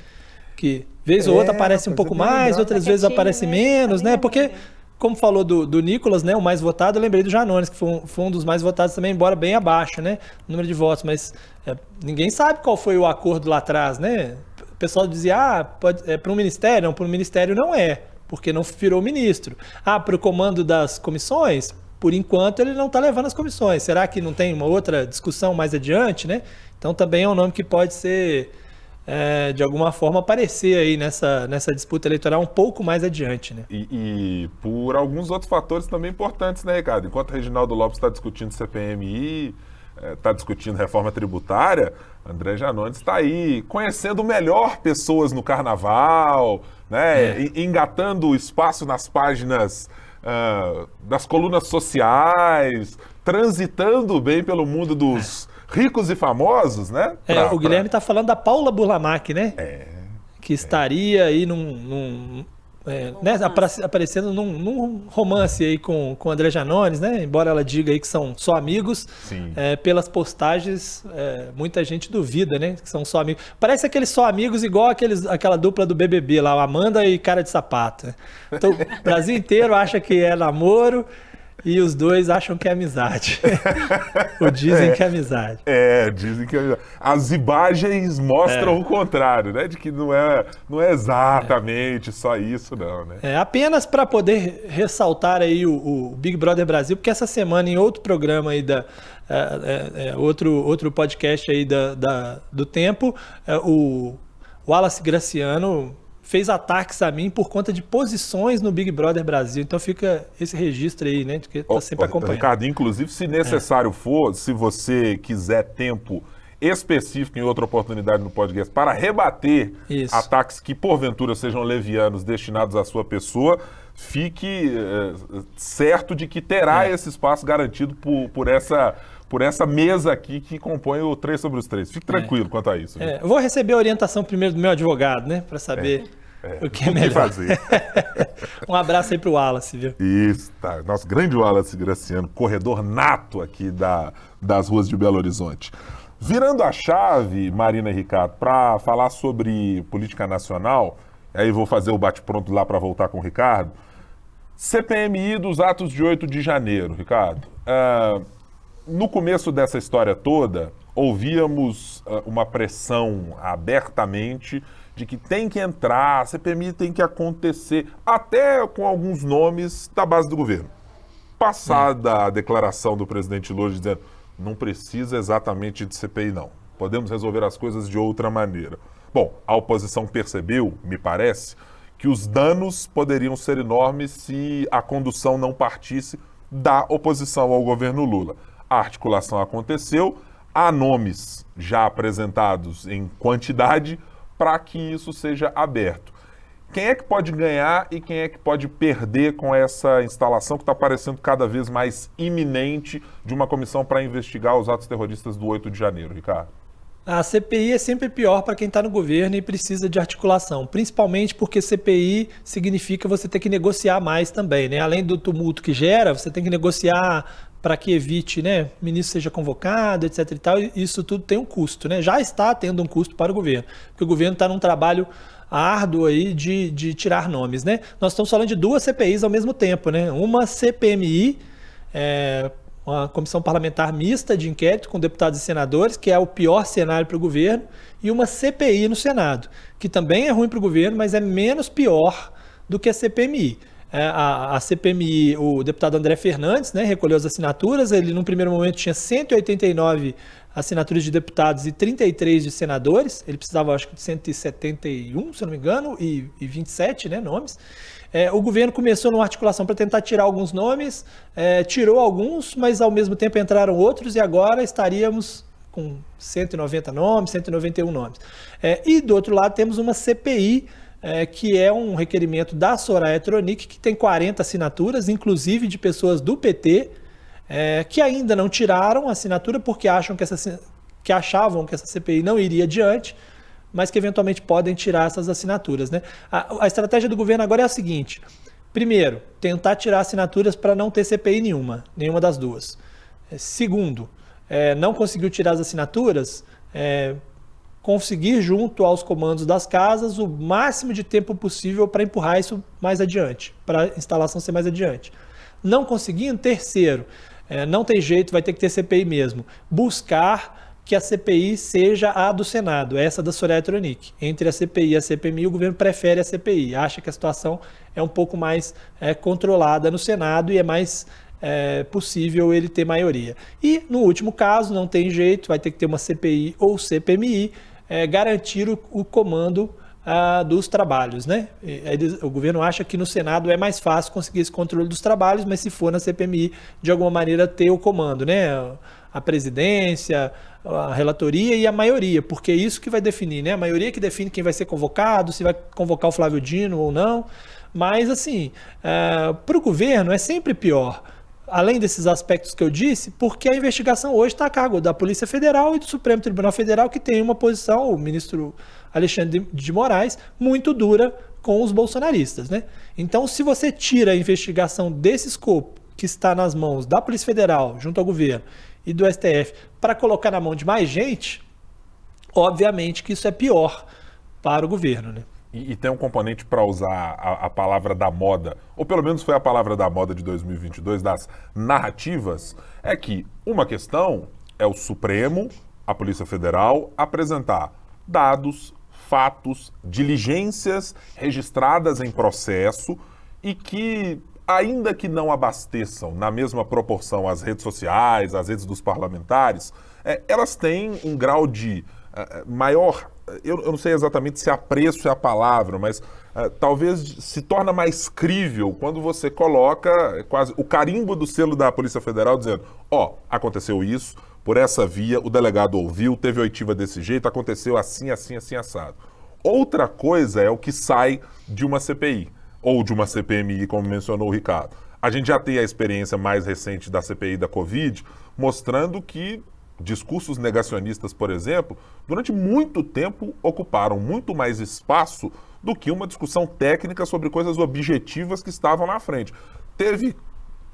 Que vez ou outra aparece um pouco mais, outras vezes aparece menos, né? Porque, como falou do Nicolas, né? O mais votado, eu lembrei do Janones, que foi um dos mais votados também, embora bem abaixo, né? O número de votos, mas ninguém sabe qual foi o acordo lá atrás, né? O pessoal dizia, para um ministério? Não, para o ministério não é, porque não virou ministro. Para o comando das comissões? Por enquanto ele não está levando as comissões. Será que não tem uma outra discussão mais adiante, né? Então também é um nome que pode ser, de alguma forma, aparecer aí nessa disputa eleitoral um pouco mais adiante, né? E por alguns outros fatores também importantes, né, Ricardo? Enquanto o Reginaldo Lopes está discutindo CPMI, está discutindo reforma tributária, André Janones está aí conhecendo melhor pessoas no carnaval, né? Engatando espaço nas páginas das colunas sociais, transitando bem pelo mundo dos ricos e famosos, né? O Guilherme está falando da Paula Burlamac, né? Que estaria aí aparecendo num romance aí com o André Janones, né? Embora ela diga aí que são só amigos, pelas postagens, muita gente duvida, né? Que são só amigos. Parece aqueles só amigos igual aquela dupla do BBB lá, o Amanda e Cara de Sapato. Então, o Brasil inteiro acha que é namoro e os dois acham que é amizade. Ou dizem que é amizade. Dizem que é amizade. As imagens mostram o contrário, né? De que não é exatamente só isso, não, né? Apenas para poder ressaltar aí o Big Brother Brasil, porque essa semana em outro programa aí outro podcast aí do Tempo, o Wallace Graciano fez ataques a mim por conta de posições no Big Brother Brasil. Então fica esse registro aí, né? Que tá sempre acompanhando. Ricardo, inclusive, se necessário for, se você quiser tempo específico em outra oportunidade no podcast para rebater ataques que porventura sejam levianos destinados à sua pessoa, fique certo de que terá esse espaço garantido por essa mesa aqui que compõe o 3 sobre os 3. Fique tranquilo quanto a isso. Eu vou receber a orientação primeiro do meu advogado, né? Para saber o que é melhor. Fazer. Um abraço aí pro Wallace, viu? Isso, tá. Nosso grande Wallace Graciano, corredor nato aqui das ruas de Belo Horizonte. Virando a chave, Marina e Ricardo, para falar sobre política nacional, aí vou fazer o bate-pronto lá para voltar com o Ricardo. CPMI dos atos de 8 de janeiro, Ricardo. No começo dessa história toda, ouvíamos uma pressão abertamente de que tem que entrar, a CPMI tem que acontecer, até com alguns nomes da base do governo. Passada a declaração do presidente Lula dizendo não precisa exatamente de CPI não, podemos resolver as coisas de outra maneira. Bom, a oposição percebeu, me parece, que os danos poderiam ser enormes se a condução não partisse da oposição ao governo Lula. A articulação aconteceu, há nomes já apresentados em quantidade para que isso seja aberto. Quem é que pode ganhar e quem é que pode perder com essa instalação que está parecendo cada vez mais iminente de uma comissão para investigar os atos terroristas do 8 de janeiro, Ricardo? A CPI é sempre pior para quem está no governo e precisa de articulação, principalmente porque CPI significa você ter que negociar mais também, né? Além do tumulto que gera, você tem que negociar para que evite, né, o ministro seja convocado, etc. e tal. Isso tudo tem um custo, né? Já está tendo um custo para o governo, porque o governo está num trabalho árduo aí de tirar nomes, né? Nós estamos falando de duas CPIs ao mesmo tempo, né? Uma CPMI, uma comissão parlamentar mista de inquérito com deputados e senadores, que é o pior cenário para o governo, e uma CPI no Senado, que também é ruim para o governo, mas é menos pior do que a CPMI. A CPMI, o deputado André Fernandes, né, recolheu as assinaturas, ele no primeiro momento tinha 189 assinaturas de deputados e 33 de senadores, ele precisava acho que de 171, se não me engano, e 27 nomes. O governo começou numa articulação para tentar tirar alguns nomes, tirou alguns, mas ao mesmo tempo entraram outros e agora estaríamos com 190 nomes, 191 nomes. E do outro lado temos uma CPI, que é um requerimento da Soraya Tronic, que tem 40 assinaturas, inclusive de pessoas do PT, que ainda não tiraram a assinatura porque achavam que essa CPI não iria adiante, mas que eventualmente podem tirar essas assinaturas, né? A estratégia do governo agora é a seguinte: primeiro, tentar tirar assinaturas para não ter CPI nenhuma das duas. Segundo, não conseguiu tirar as assinaturas, conseguir junto aos comandos das casas o máximo de tempo possível para empurrar isso mais adiante, para a instalação ser mais adiante. Não conseguindo, terceiro, não tem jeito, vai ter que ter CPI mesmo, buscar que a CPI seja a do Senado, essa da Soraya Tronic. Entre a CPI e a CPMI, o governo prefere a CPI, acha que a situação é um pouco mais controlada no Senado e é mais possível ele ter maioria. E, no último caso, não tem jeito, vai ter que ter uma CPI ou CPMI, garantir o comando dos trabalhos, né? O governo acha que no Senado é mais fácil conseguir esse controle dos trabalhos, mas se for na CPMI, de alguma maneira ter o comando, né? A presidência, a relatoria e a maioria, porque é isso que vai definir, né? A maioria que define quem vai ser convocado, se vai convocar o Flávio Dino ou não. Mas, assim, para o governo é sempre pior, além desses aspectos que eu disse, porque a investigação hoje está a cargo da Polícia Federal e do Supremo Tribunal Federal, que tem uma posição, o ministro Alexandre de Moraes, muito dura com os bolsonaristas, né? Então, se você tira a investigação desse escopo, que está nas mãos da Polícia Federal, junto ao governo, e do STF, para colocar na mão de mais gente, obviamente que isso é pior para o governo, né? E tem um componente, para usar a palavra da moda, ou pelo menos foi a palavra da moda de 2022, das narrativas, é que uma questão é o Supremo, a Polícia Federal, apresentar dados, fatos, diligências registradas em processo e que, ainda que não abasteçam na mesma proporção as redes sociais, as redes dos parlamentares, elas têm um grau de maior, eu não sei exatamente se apreço é a palavra, mas talvez se torna mais crível quando você coloca quase o carimbo do selo da Polícia Federal dizendo, aconteceu isso, por essa via, o delegado ouviu, teve oitiva desse jeito, aconteceu assim, assim, assim, assado. Outra coisa é o que sai de uma CPI. ou de uma CPMI, como mencionou o Ricardo. A gente já tem a experiência mais recente da CPI da Covid, mostrando que discursos negacionistas, por exemplo, durante muito tempo ocuparam muito mais espaço do que uma discussão técnica sobre coisas objetivas que estavam na frente. Teve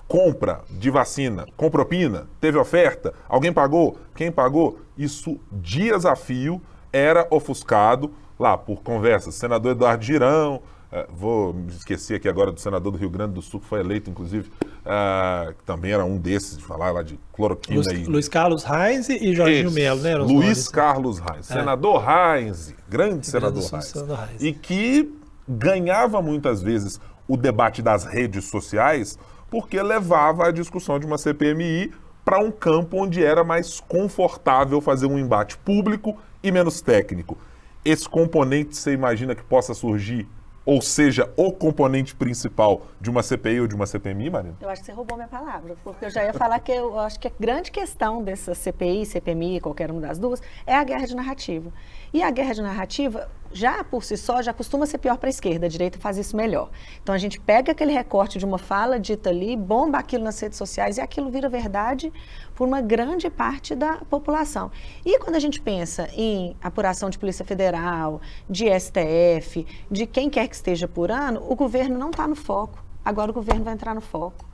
compra de vacina com propina? Teve oferta? Alguém pagou? Quem pagou? Isso, dias a fio, era ofuscado lá por conversas. Senador Eduardo Girão, vou me esquecer aqui agora do senador do Rio Grande do Sul, que foi eleito, inclusive, que também era um desses, de falar lá de cloroquina. Luiz Carlos Reis e Jorginho Melo, né? Luiz Carlos Reis. Senador Reis, grande senador Reis. E que ganhava muitas vezes o debate das redes sociais porque levava a discussão de uma CPMI para um campo onde era mais confortável fazer um embate público e menos técnico. Esse componente você imagina que possa surgir, ou seja, o componente principal de uma CPI ou de uma CPMI, Marina? Eu acho que você roubou minha palavra, porque eu já ia falar que eu acho que a grande questão dessa CPI, CPMI, qualquer uma das duas, é a guerra de narrativa. E a guerra de narrativa, já por si só, já costuma ser pior para a esquerda, a direita faz isso melhor. Então a gente pega aquele recorte de uma fala dita ali, bomba aquilo nas redes sociais e aquilo vira verdade por uma grande parte da população. E quando a gente pensa em apuração de Polícia Federal, de STF, de quem quer que esteja apurando, o governo não está no foco. Agora o governo vai entrar no foco.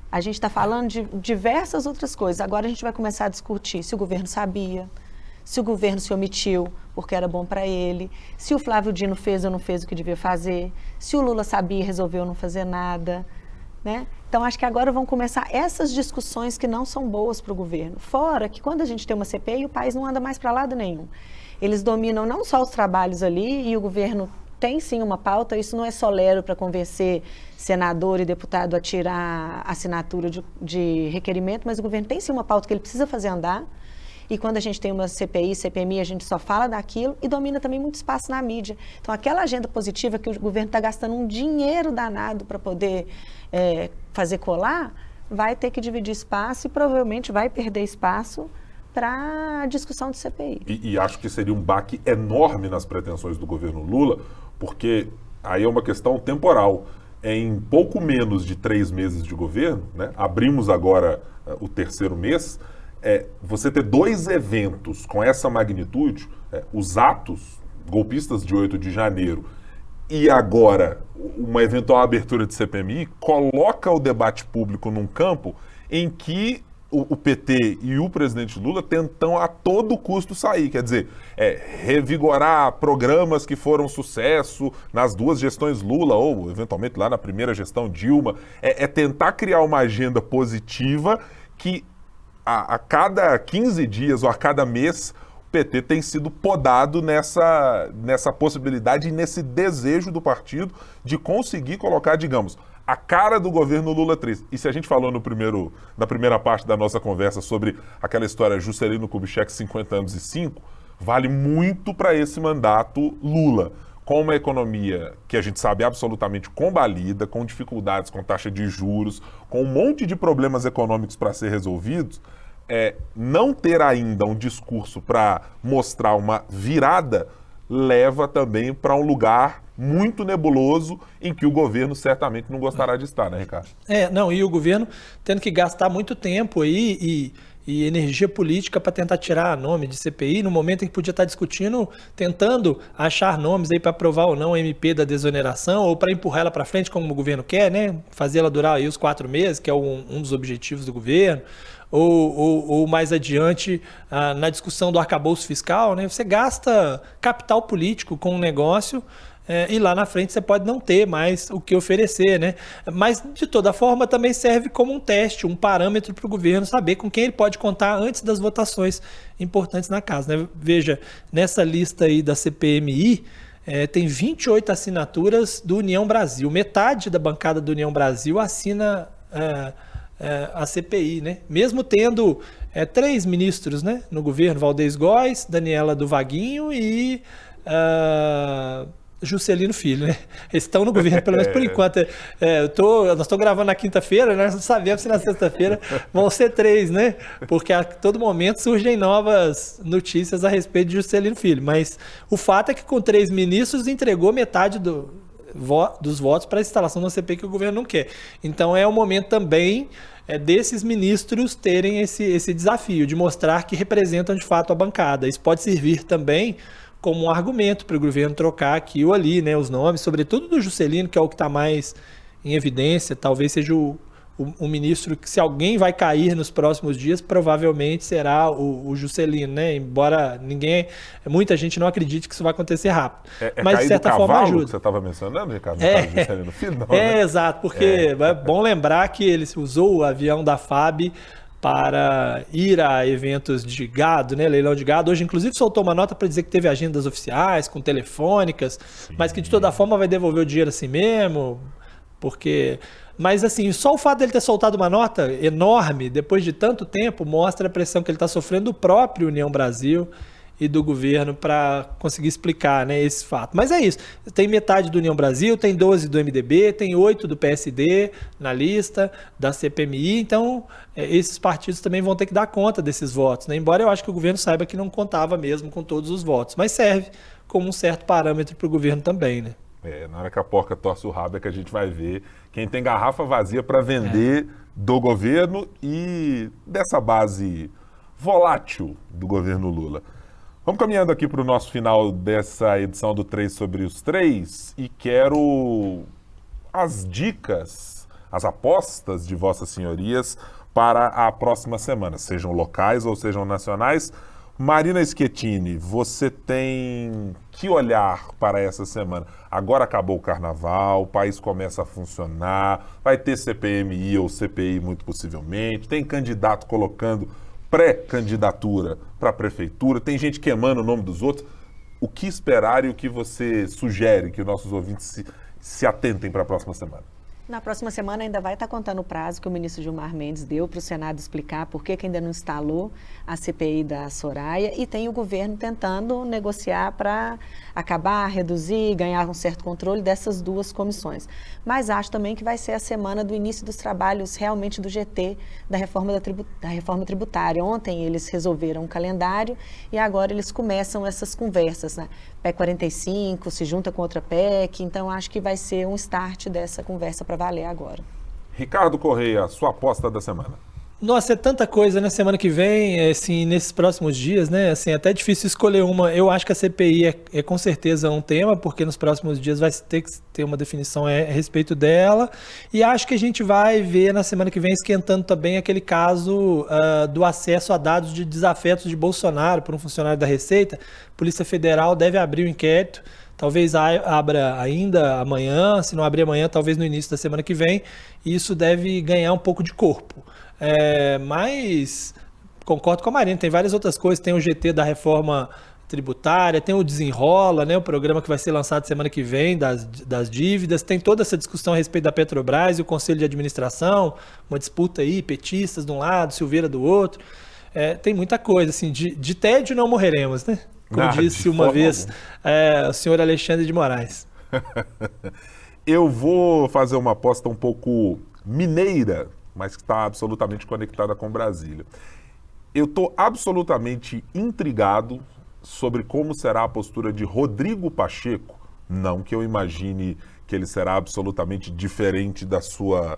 A gente está falando de diversas outras coisas. Agora a gente vai começar a discutir se o governo sabia, se o governo se omitiu porque era bom para ele, se o Flávio Dino fez ou não fez o que devia fazer, se o Lula sabia e resolveu não fazer nada, né? Então, acho que agora vão começar essas discussões que não são boas para o governo. Fora que quando a gente tem uma CPI, o país não anda mais para lado nenhum. Eles dominam não só os trabalhos ali e o governo tem sim uma pauta, isso não é só lero para convencer senador e deputado a tirar assinatura de requerimento, mas o governo tem sim uma pauta que ele precisa fazer andar. E quando a gente tem uma CPI, CPMI, a gente só fala daquilo e domina também muito espaço na mídia. Então, aquela agenda positiva que o governo está gastando um dinheiro danado para poder fazer colar, vai ter que dividir espaço e provavelmente vai perder espaço para a discussão de CPI. E acho que seria um baque enorme nas pretensões do governo Lula, porque aí é uma questão temporal. Em pouco menos de 3 meses de governo, né, abrimos agora o 3º mês, você ter 2 eventos com essa magnitude, os atos golpistas de 8 de janeiro e agora uma eventual abertura de CPMI, coloca o debate público num campo em que o PT e o presidente Lula tentam a todo custo sair, quer dizer, revigorar programas que foram sucesso nas 2 gestões Lula ou eventualmente lá na primeira gestão Dilma, tentar criar uma agenda positiva que a cada 15 dias ou a cada mês, o PT tem sido podado nessa possibilidade e nesse desejo do partido de conseguir colocar, digamos, a cara do governo Lula 3. E se a gente falou na primeira parte da nossa conversa sobre aquela história Juscelino Kubitschek 50 anos e 5, vale muito para esse mandato Lula. Com uma economia que a gente sabe absolutamente combalida, com dificuldades com taxa de juros, com um monte de problemas econômicos para ser resolvidos, não ter ainda um discurso para mostrar uma virada leva também para um lugar muito nebuloso em que o governo certamente não gostará de estar, né, Ricardo? E o governo tendo que gastar muito tempo aí e energia política para tentar tirar nome de CPI, no momento em que podia estar discutindo, tentando achar nomes aí para aprovar ou não a MP da desoneração, ou para empurrar ela para frente como o governo quer, né? Fazer ela durar aí os 4 meses, que é um dos objetivos do governo, ou mais adiante na discussão do arcabouço fiscal, né? Você gasta capital político com um negócio e lá na frente você pode não ter mais o que oferecer, né? Mas, de toda forma, também serve como um teste, um parâmetro para o governo saber com quem ele pode contar antes das votações importantes na casa, né? Veja, nessa lista aí da CPMI, tem 28 assinaturas do União Brasil. Metade da bancada do União Brasil assina a CPI, né? Mesmo tendo 3 ministros, né, no governo, Valdez Góes, Daniela do Vaguinho e Juscelino Filho, né? Eles estão no governo, pelo menos por enquanto. Nós estamos gravando na quinta-feira, né? Nós não sabemos se na sexta-feira vão ser 3, né? Porque a todo momento surgem novas notícias a respeito de Juscelino Filho. Mas o fato é que com 3 ministros entregou metade dos votos para a instalação de uma CPI que o governo não quer. Então é o momento também desses ministros terem esse desafio de mostrar que representam de fato a bancada. Isso pode servir também como um argumento para o governo trocar aqui ou ali, né, os nomes, sobretudo do Juscelino, que é o que está mais em evidência, talvez seja o ministro que, se alguém vai cair nos próximos dias, provavelmente será o Juscelino, né? Embora muita gente não acredite que isso vai acontecer rápido. Mas de certa forma ajuda. Que você estava mencionando, Ricardo, no caso do Juscelino Filho, não, né? Exato, porque é bom lembrar que ele usou o avião da FAB para ir a eventos de gado, né, leilão de gado. Hoje, inclusive, soltou uma nota para dizer que teve agendas oficiais, com telefônicas, mas que de toda forma vai devolver o dinheiro assim mesmo, porque... Mas, assim, só o fato dele ter soltado uma nota enorme, depois de tanto tempo, mostra a pressão que ele está sofrendo do próprio União Brasil e do governo para conseguir explicar, né, esse fato. Mas é isso. Tem metade do União Brasil, tem 12 do MDB, tem 8 do PSD na lista, da CPMI. Então, esses partidos também vão ter que dar conta desses votos, né? Embora eu acho que o governo saiba que não contava mesmo com todos os votos. Mas serve como um certo parâmetro para o governo também, né? Na hora que a porca torce o rabo é que a gente vai ver quem tem garrafa vazia para vender do governo e dessa base volátil do governo Lula. Vamos caminhando aqui para o nosso final dessa edição do 3 sobre os 3 e quero as dicas, as apostas de vossas senhorias para a próxima semana, sejam locais ou sejam nacionais. Marina Schettini, você tem que olhar para essa semana? Agora acabou o carnaval, o país começa a funcionar, vai ter CPMI ou CPI muito possivelmente, tem candidato colocando pré-candidatura para a prefeitura, tem gente queimando o nome dos outros. O que esperar e o que você sugere que nossos ouvintes se atentem para a próxima semana? Na próxima semana ainda vai estar contando o prazo que o ministro Gilmar Mendes deu para o Senado explicar por que ainda não instalou a CPI da Soraya, e tem o governo tentando negociar para acabar, reduzir, ganhar um certo controle dessas duas comissões. Mas acho também que vai ser a semana do início dos trabalhos realmente do GT, da reforma tributária. Ontem eles resolveram um calendário e agora eles começam essas conversas, né? PEC 45, se junta com outra PEC, então acho que vai ser um start dessa conversa para valer agora. Ricardo Correia, sua aposta da semana. Nossa, é tanta coisa, né? Semana que vem, assim, nesses próximos dias, né? Assim, até difícil escolher uma. Eu acho que a CPI é com certeza um tema, porque nos próximos dias vai ter que ter uma definição a respeito dela. E acho que a gente vai ver na semana que vem esquentando também aquele caso do acesso a dados de desafetos de Bolsonaro por um funcionário da Receita. A Polícia Federal deve abrir o inquérito. Talvez abra ainda amanhã, se não abrir amanhã, talvez no início da semana que vem. E isso deve ganhar um pouco de corpo. Mas concordo com a Marina, tem várias outras coisas, tem o GT da reforma tributária, tem o Desenrola, né, o programa que vai ser lançado semana que vem das dívidas, tem toda essa discussão a respeito da Petrobras e o Conselho de Administração, uma disputa aí, petistas de um lado, Silveira do outro, tem muita coisa, assim, de tédio não morreremos, né? Como disse uma vez o senhor Alexandre de Moraes. Eu vou fazer uma aposta um pouco mineira, mas que está absolutamente conectada com Brasília. Eu estou absolutamente intrigado sobre como será a postura de Rodrigo Pacheco, não que eu imagine que ele será absolutamente diferente da sua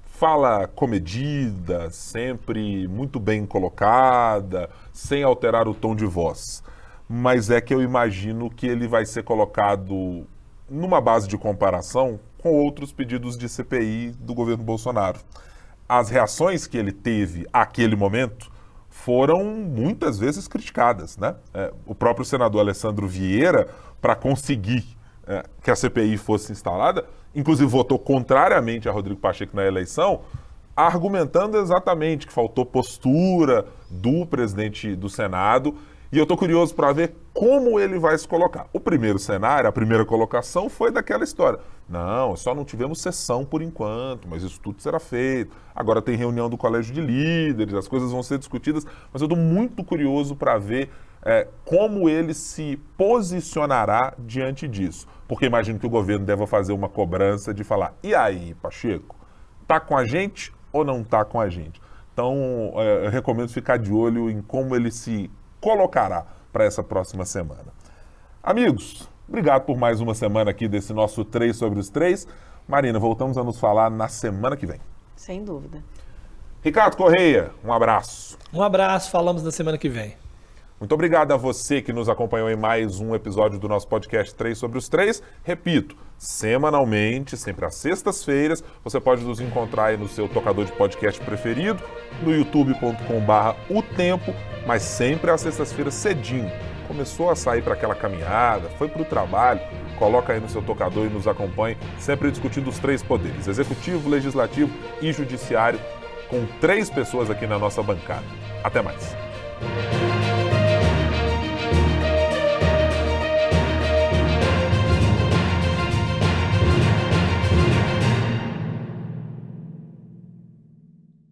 fala comedida, sempre muito bem colocada, sem alterar o tom de voz. Mas é que eu imagino que ele vai ser colocado numa base de comparação com outros pedidos de CPI do governo Bolsonaro. As reações que ele teve àquele momento foram muitas vezes criticadas, né? O próprio senador Alessandro Vieira, para conseguir que a CPI fosse instalada, inclusive votou contrariamente a Rodrigo Pacheco na eleição, argumentando exatamente que faltou postura do presidente do Senado. E eu estou curioso para ver como ele vai se colocar. O primeiro cenário, a primeira colocação foi daquela história. Não, só não tivemos sessão por enquanto, mas isso tudo será feito. Agora tem reunião do Colégio de Líderes, as coisas vão ser discutidas, mas eu estou muito curioso para ver como ele se posicionará diante disso. Porque imagino que o governo deva fazer uma cobrança de falar, e aí, Pacheco, tá com a gente ou não tá com a gente? Então, eu recomendo ficar de olho em como ele se colocará para essa próxima semana. Amigos, Obrigado por mais uma semana aqui desse nosso 3 sobre os 3. Marina, voltamos a nos falar na semana que vem. Sem dúvida. Ricardo Correia, um abraço. Um abraço, falamos na semana que vem. Muito obrigado a você que nos acompanhou em mais um episódio do nosso podcast 3 sobre os 3. Repito, semanalmente, sempre às sextas-feiras, você pode nos encontrar aí no seu tocador de podcast preferido, no youtube.com/otempo, mas sempre às sextas-feiras cedinho. Começou a sair para aquela caminhada, foi para o trabalho, coloca aí no seu tocador e nos acompanhe, sempre discutindo os 3 poderes, executivo, legislativo e judiciário, com 3 pessoas aqui na nossa bancada. Até mais.